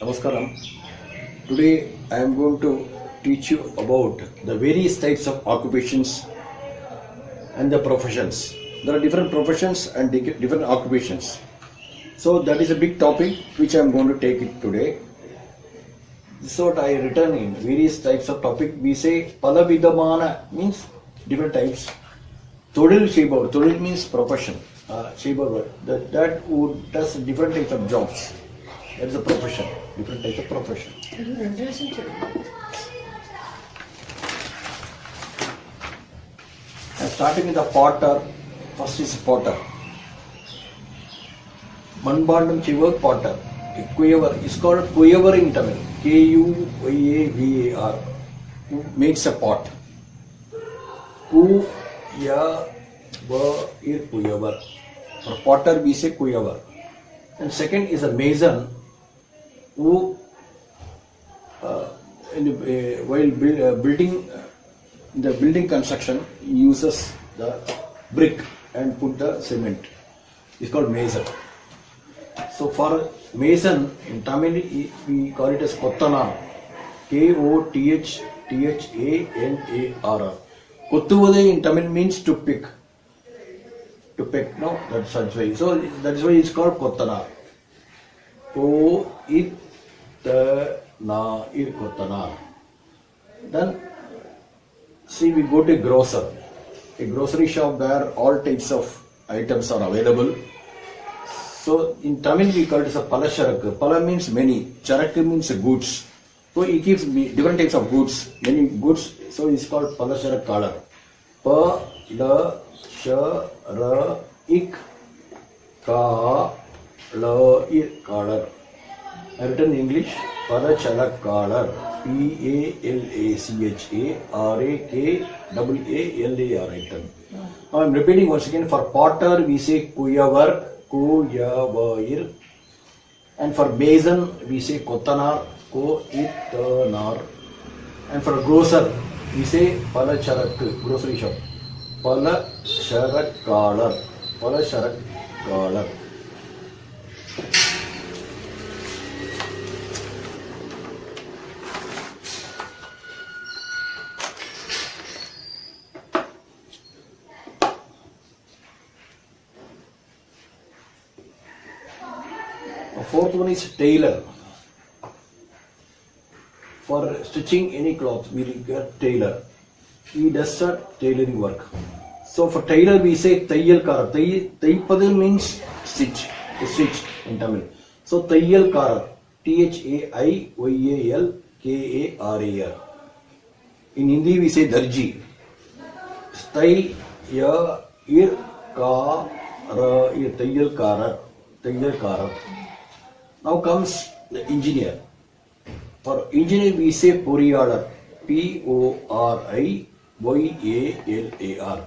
Namaskaram. Today I am going to teach you about the various types of occupations and the professions. There are different professions and different occupations. So that is a big topic which I am going to take it today. This is what I written in various types of topic. We say palavidamana means different types. Todil Shebor, Todil means profession. Shebor, that who does different types of jobs. That is a profession, different types of profession. Starting with the potter, first is potter. Manbandam Chivar potter. Kuyavar is called Kuyavar in Tamil. Kuyavar, who makes a pot. Kuyavar. For potter we say Kuyavar. And second is a mason who while building the building construction uses the brick and put the cement. It's called mason. So for mason in Tamil we call it as Kottanar. Koththanar. Kottuvade in Tamil means to pick. To pick, no, that's why. So that's why it's called Kottanar. Kottanar. Then see, we go to a grocer. A grocery shop where all types of items are available. So in Tamil we call it as a Palasharak. Pala means many, Charak means goods. So he keeps different types of goods, many goods. So it's called Palasharak Kalar. Kalar. I written in English. Palasharak Kalar. Palachakalar. I am repeating once again. For potter we say Kuyavar. And for mason we say Kottanar. And for grocer we say Palacharak, grocery shop. Palasharak Kalar. The fourth one is tailor. For stitching any cloth, we get tailor. He does a tailoring work. So for tailor, we say Tayyalkara. Tayyapadu means stitch, to stitch in Tamil. So Tayyalkara, Thiyyalkarar. In Hindi, we say Darji. Tayyalkara. Now comes the engineer. For engineer we say Poriyalar, Poriyallar.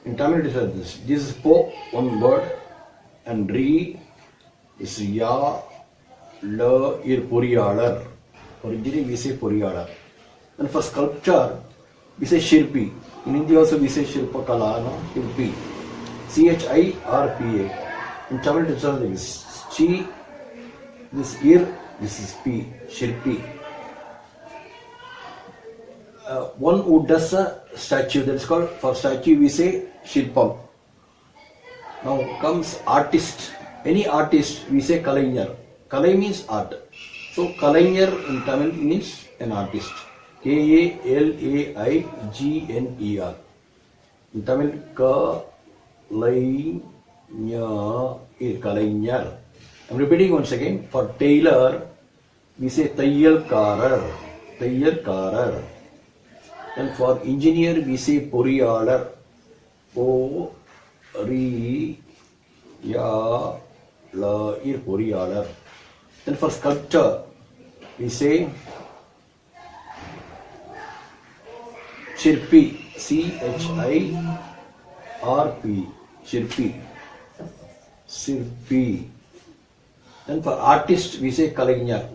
In Tamil it is this. This is Po, one word, and Re is Ya, La, Poriyalar. For engineer we say Poriyalar. And for sculpture we say Shirpi. In India also we say Shirpakala, no? Shirpi. Chirpa. In Tamil it is this. Chi, this ear, this is P, Shirpi. One who does a statue, that is called, for statue we say Shirpam. Now comes artist. Any artist we say Kalainyar. Kalai means art. So Kalainyar in Tamil means an artist. Kalaiger. In Tamil Kalainyar. I'm repeating once again. For tailor, we say Tayyalkarar. And for engineer, we say Poriyalar. Poriyalar. Then for sculptor, we say Chirpi. Chirpi. Chirpi. Then for artist, we say Kalainyar.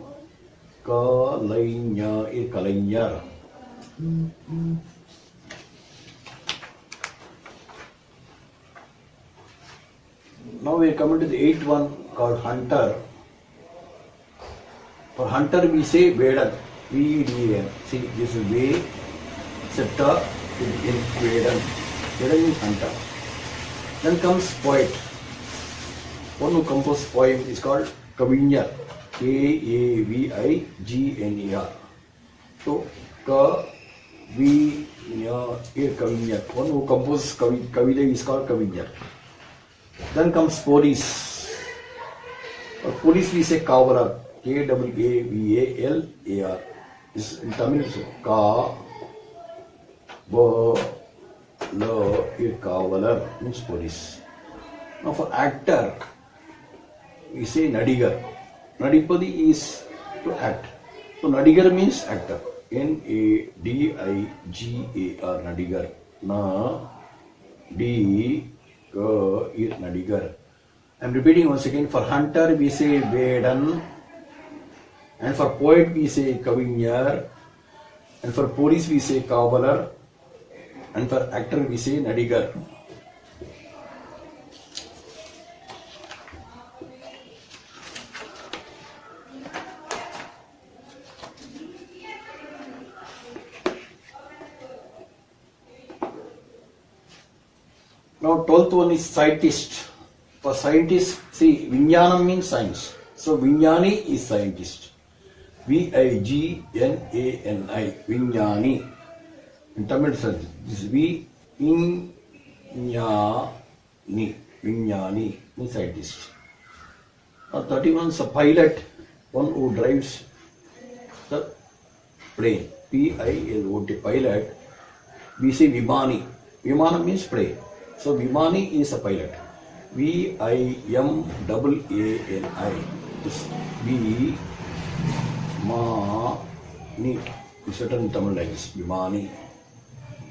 Kalainyar. Now we are coming to the eighth one called hunter. For hunter we say Vedan. V-E-D-A-N. See, this is way, scepter, in Vedan. Vedan means hunter. Then comes poet. One who composes poem is called Kavinyar. K-A-V-I-G-N-E-R. So, Kavinyar. One who composes Kavita is called Kavinyar. Then comes police. For police we say Kavalar. K-A-V-A-L-A-R. This in Tamil is Kavalar means police. Now for actor, we say Nadigar. Nadipadi is to act. So Nadigar means actor. N-A-D-I-G-A-R. Nadigar. Nadigar. I'm repeating once again. For hunter we say Vedan. And for poet we say Kavinyar. And for police we say Kavalar. And for actor we say Nadigar. Now 12th one is scientist. For scientist, see, Vijnanam means science. So Vijnani is scientist. V-I-G-N-A-N-I. Vijnani. In Tamil, this is Vijnani. Vijnani means scientist. Now 31 is a pilot, one who drives the plane. P-I-L-O-T. Pilot. We say Vimani. Vimana means plane. So Vimani is a pilot. V-I-M-A-A-N-I. V-Ma-Ni. It's written in Tamil like this. Vimani.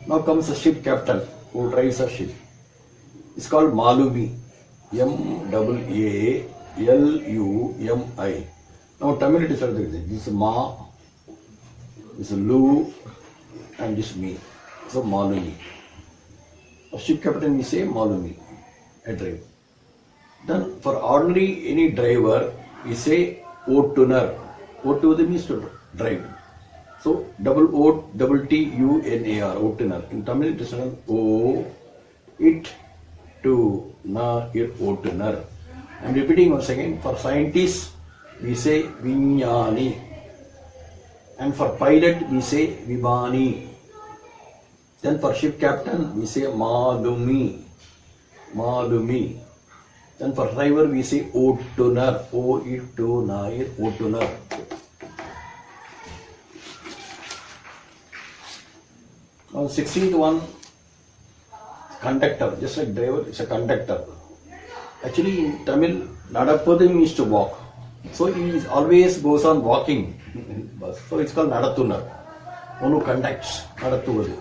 Now comes a ship captain who drives a ship. It's called Malumi. M-A-A-L-U-M-I. Now Tamil it is written like this. This is Ma, this is Lu, and this is Me. So Malumi. A ship captain we say Malumi. A driver. Then for ordinary any driver we say Ottunar. Ottunar means to drive. So double O double T U N A R. Ottunar. In Tamil it is written O it to na it Ottunar. I am repeating once again. For scientists we say Vijnani. And for pilot we say Vimani. Then for ship captain we say Malumi. Malumi. Then for driver we say Ottunar. O-I-T-U-N-A-R. Ottunar. Now 16th one, conductor. Just like driver, it's a conductor. Actually in Tamil, Nadapadu means to walk. So he always goes on walking. So it's called Nadatunar. One who conducts. Nadatuvadu.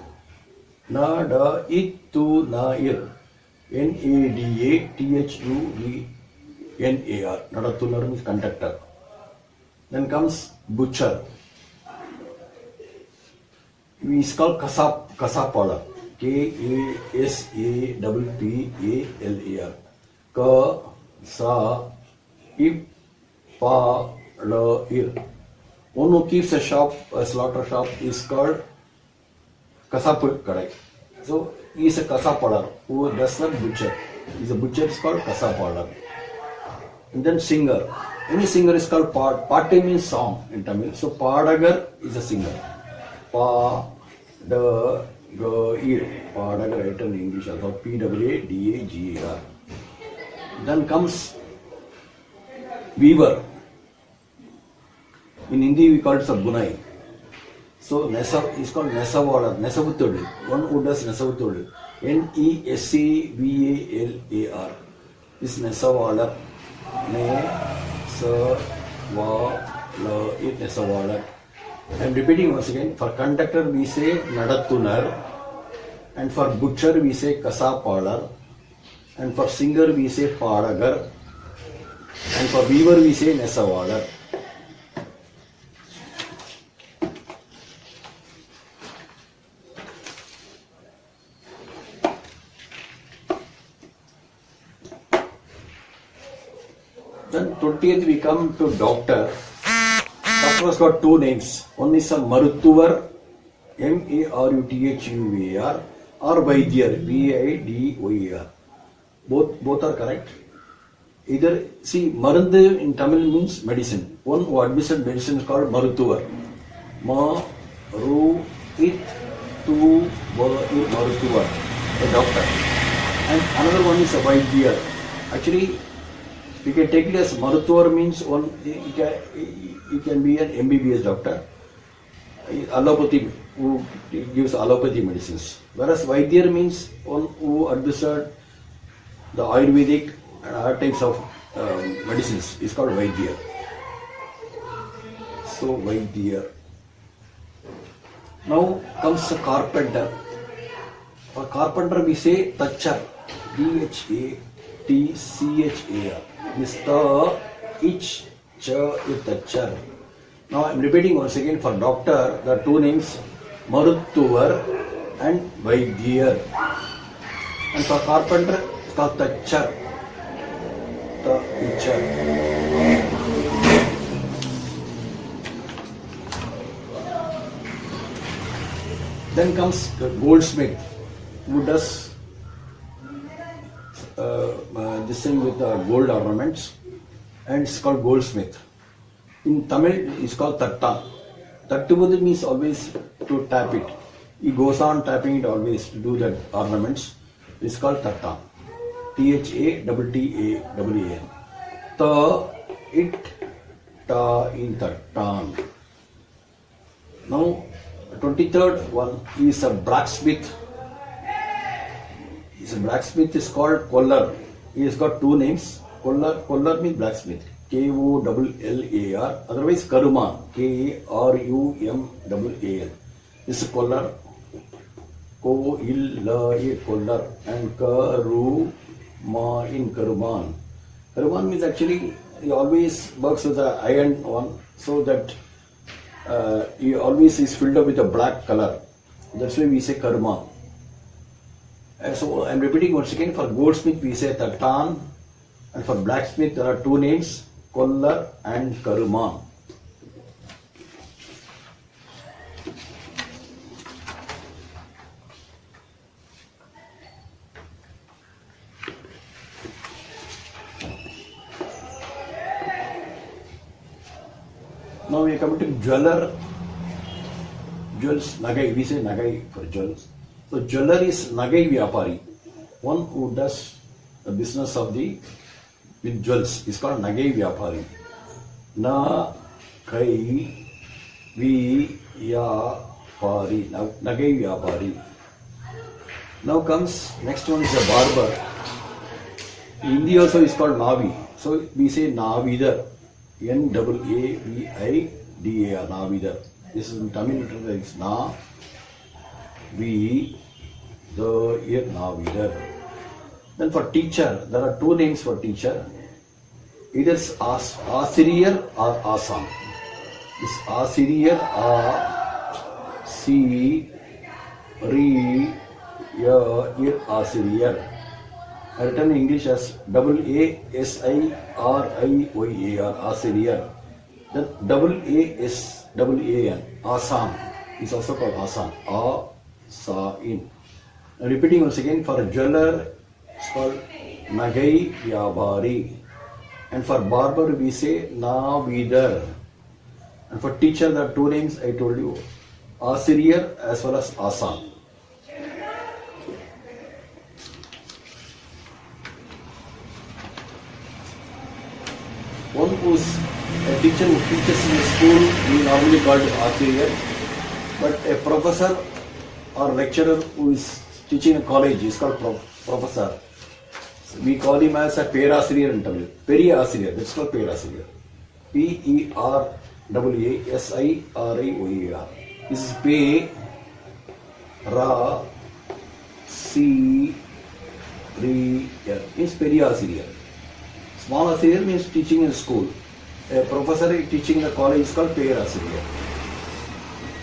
Nada-it-tu-na-ir. N-A-D-A-T-H-U-V-N-A-R. Nadatunar means conductor. Then comes butcher. He is called Kasapalar. K-A-S-A-P-P-A-L-A-R. Ka-sa-ip-pa-la-ir. One who keeps a shop, a slaughter shop, is called Kasapur Kadai. So he is a Kasapalar who does not butcher. He is a butcher, is called Kasapalar. And then singer. Any singer is called Pate means song in Tamil. So Padagar is a singer. Padagar. Padagar written in English also. P-W-A-D-A-G-A-R. Then comes weaver. In Hindi we call it Bunai. So is called Nesavalar. Nesavuthodu. One who does Nesavuthodu. N-E-S-C-V-A-L-A-R. This is Nesavalar. Nesavalar. I am repeating once again. For conductor we say Nadatunar. And for butcher we say Kasapalar. And for singer we say Padagar. And for weaver we say Nesavalar. Then 20th we come to doctor. doctor has got two names. One is a Maruthuvar, Maruthuvar, or Vaidyar, Vidyer. Both are correct. Either, see, Marundu in Tamil means medicine. One who administered medicine is called Maruthuvar. Maruthuvar, a doctor. And another one is a Vaidyar. Actually, we can take it as Maruthuvar means one, he can be an MBBS doctor, allopathy, who gives allopathy medicines. Whereas Vaidyar means one who administered the Ayurvedic and other types of medicines is called Vaidyar. So Vaidyar. Now comes a carpenter. For carpenter we say Tachar, Dhatchar. This the each cha is Tachar. Now I am repeating once again. For doctor, the two names Maruthuvar and Vaidyar. And for carpenter, it's called Tachar. Tachar. Then comes the goldsmith, who does this thing with gold ornaments, and it's called goldsmith. In Tamil, it's called Tattan. Tattuvadu means always to tap it. He goes on tapping it always to do the ornaments. It's called Tattan. Tattaan. Ta, it, ta in Tattan. Now, 23rd one is a blacksmith. Blacksmith is called Kollar. He has got two names. Kollar means blacksmith. Kollar. Otherwise Karuman. Karuman. This is Kollar. Kollar and Karuma in Karuman. Karuman means actually he always works with the iron one, so that he always is filled up with a black color. That's why we say Karma. So I am repeating once again. For goldsmith we say Tattan, and for blacksmith there are two names, Kollar and Karuma. Now we are coming to jeweler. Jewels, Nagai, we say Nagai for jewels. So jeweler is Nagai Vyapari, one who does the business of with jewels is called Nagai Vyapari. Nagai Vyapari, Nagai Vyapari. Now comes next one is a barber. In Hindi also is called Navi. So we say Navidar. Navidar, Navidar. This is in Tamil literature, it's Na, Vi, the ear Navidar. Then for teacher, there are two names for teacher. Either Asiriyar or Asam. This Asiriyar, Asiriyar. Written in English as Asiriar, Asiriyar. Then Asan, Asam is also called Asan, Asain. Repeating once again, for a jeweler it's called Nagai Vyapari, and for barber we say Navidar, and for teacher there are two names I told you, Asiriyar as well as Asan. One who is a teacher who teaches in a school, we normally call it Asiriyar, but a professor or lecturer who is teaching a college is called professor. So we call him as a Perasiriyar in Tamil. Periyasiriyar, that's called Perasiriyar. Perasiriar. This is Pe, Ra, Si, Ri, means Periyasiriyar. Small Asiriyar means teaching in school. A professor teaching in a college is called Perasiriyar.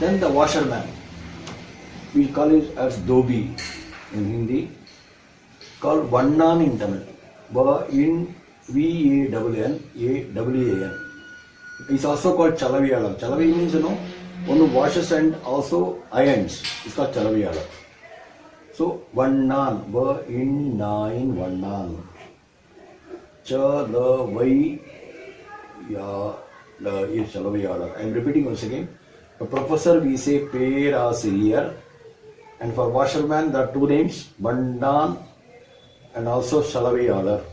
Then the washerman, we call it as Dhobi in Hindi, called Vannan in Tamil. V-A-N-N-A-W-A-N. It's also called Chalaviyalar. Chalavi means, one who washes and also irons. It's called Chalaviyalar. So, Vannan, Va in nine Vannan. Cha the Vai Ya the is Chalaviyalar. I am repeating once again. For professor we say Perasiriyar, and for washerman there are two names, Vannan and also Chalaviyalar.